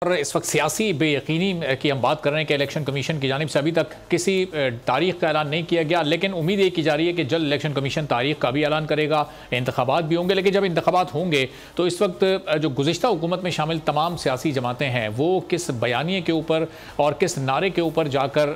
اور اس وقت سیاسی بے یقینی کی ہم بات کر رہے ہیں کہ الیکشن کمیشن کی جانب سے ابھی تک کسی تاریخ کا اعلان نہیں کیا گیا، لیکن امید یہ کی جا رہی ہے کہ جلد الیکشن کمیشن تاریخ کا بھی اعلان کرے گا، انتخابات بھی ہوں گے۔ لیکن جب انتخابات ہوں گے تو اس وقت جو گزشتہ حکومت میں شامل تمام سیاسی جماعتیں ہیں وہ کس بیانیے کے اوپر اور کس نعرے کے اوپر جا کر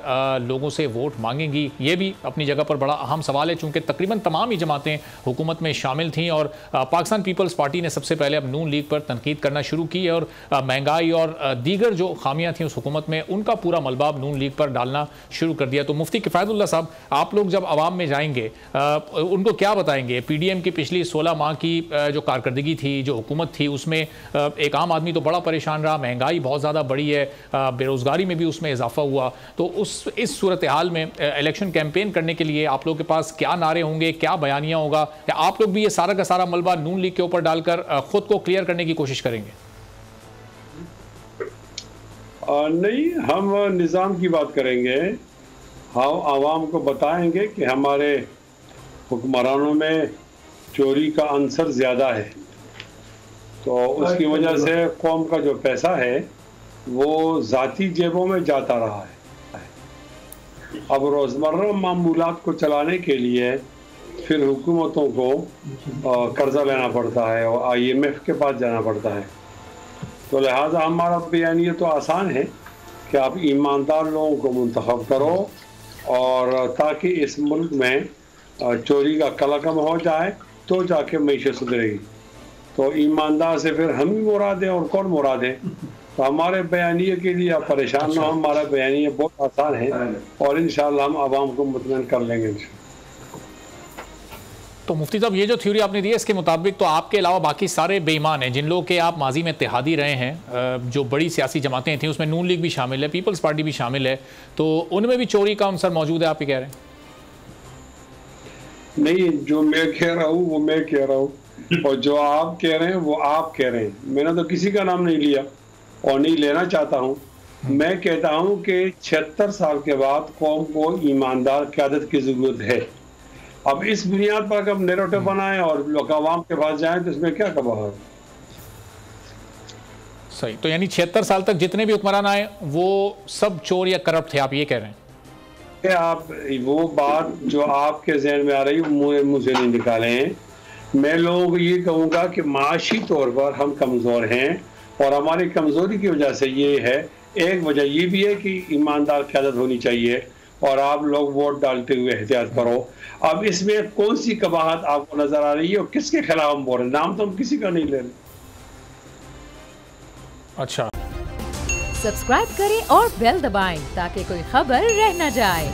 لوگوں سے ووٹ مانگیں گی، یہ بھی اپنی جگہ پر بڑا اہم سوال ہے، چونکہ تقریباً تمام ہی جماعتیں حکومت میں شامل تھیں اور پاکستان پیپلز پارٹی نے سب سے پہلے اب نون لیگ پر تنقید کرنا شروع کی اور مہنگائی اور دیگر جو خامیاں تھیں اس حکومت میں ان کا پورا ملبہ اب نون لیگ پر ڈالنا شروع کر دیا۔ تو مفتی کفایت اللہ صاحب، آپ لوگ جب عوام میں جائیں گے ان کو کیا بتائیں گے؟ پی ڈی ایم کی پچھلی 16 ماہ کی جو کارکردگی تھی، جو حکومت تھی، اس میں ایک عام آدمی تو بڑا پریشان رہا، مہنگائی بہت زیادہ بڑھی ہے، بے روزگاری میں بھی اس میں اضافہ ہوا، تو اس صورتحال میں الیکشن کیمپین کرنے کے لیے آپ لوگ کے پاس کیا نعرے ہوں گے، کیا بیانیہ ہوگا، یا آپ لوگ بھی یہ سارا کا سارا ملبہ نون لیگ کے اوپر ڈال کر خود کو کلیئر کرنے کی کوشش کریں گے؟ نہیں، ہم نظام کی بات کریں گے، ہم عوام کو بتائیں گے کہ ہمارے حکمرانوں میں چوری کا عنصر زیادہ ہے، تو اس کی وجہ سے قوم کا جو پیسہ ہے وہ ذاتی جیبوں میں جاتا رہا ہے۔ اب روزمرہ معمولات کو چلانے کے لیے پھر حکومتوں کو قرضہ لینا پڑتا ہے اور آئی ایم ایف کے پاس جانا پڑتا ہے، تو لہٰذا ہمارا بیانیہ تو آسان ہے کہ آپ ایماندار لوگوں کو منتخب کرو اور تاکہ اس ملک میں چوری کا کلا کم ہو جائے تو جا کے معیشت سدھرے گی۔ تو ایماندار سے پھر ہم ہی مراد ہیں اور کون مراد ہے؟ تو ہمارے بیانیے کے لیے آپ پریشان نہ ہو، ہمارا بیانیہ بہت آسان ہے اور انشاءاللہ ہم عوام کو مطمئن کر لیں گے۔ تو مفتی صاحب، یہ جو تھیوری آپ نے دی ہے اس کے مطابق تو آپ کے علاوہ باقی سارے بے ایمان ہیں، جن لوگ کہ آپ ماضی میں اتحادی رہے ہیں، جو بڑی سیاسی جماعتیں تھیں اس میں نون لیگ بھی شامل ہے، پیپلز پارٹی بھی شامل ہے، تو ان میں بھی چوری کا عنصر موجود ہے، آپ یہ کہہ رہے ہیں؟ نہیں، جو میں کہہ رہا ہوں وہ میں کہہ رہا ہوں اور جو آپ کہہ رہے ہیں وہ آپ کہہ رہے ہیں۔ میں نے تو کسی کا نام نہیں لیا اور نہیں لینا چاہتا ہوں۔ میں کہتا ہوں کہ 76 سال کے بعد قوم کو ایماندار قیادت کی ضرورت ہے۔ اب اس بنیاد پر اگر ہم نیریٹو بنائیں اور لوگ عوام کے پاس جائیں تو اس میں کیا کباہ ہے؟ صحیح، تو یعنی 76 سال تک جتنے بھی حکمران آئے وہ سب چور یا کرپٹ تھے، آپ یہ کہہ رہے ہیں؟ کہ آپ وہ بات جو آپ کے ذہن میں آ رہی ہے منہ سے نہیں نکالے ہیں۔ میں لوگوں کو یہ کہوں گا کہ معاشی طور پر ہم کمزور ہیں اور ہماری کمزوری کی وجہ سے یہ ہے، ایک وجہ یہ بھی ہے کہ ایماندار قیادت ہونی چاہیے اور آپ لوگ ووٹ ڈالتے ہوئے احتیاط کرو۔ اب اس میں کون سی قباحت آپ کو نظر آ رہی ہے اور کس کے خلاف ہم بول رہے ہیں؟ نام تو ہم کسی کا نہیں لے رہے۔ اچھا، سبسکرائب کریں اور بیل دبائیں تاکہ کوئی خبر رہ نہ جائے۔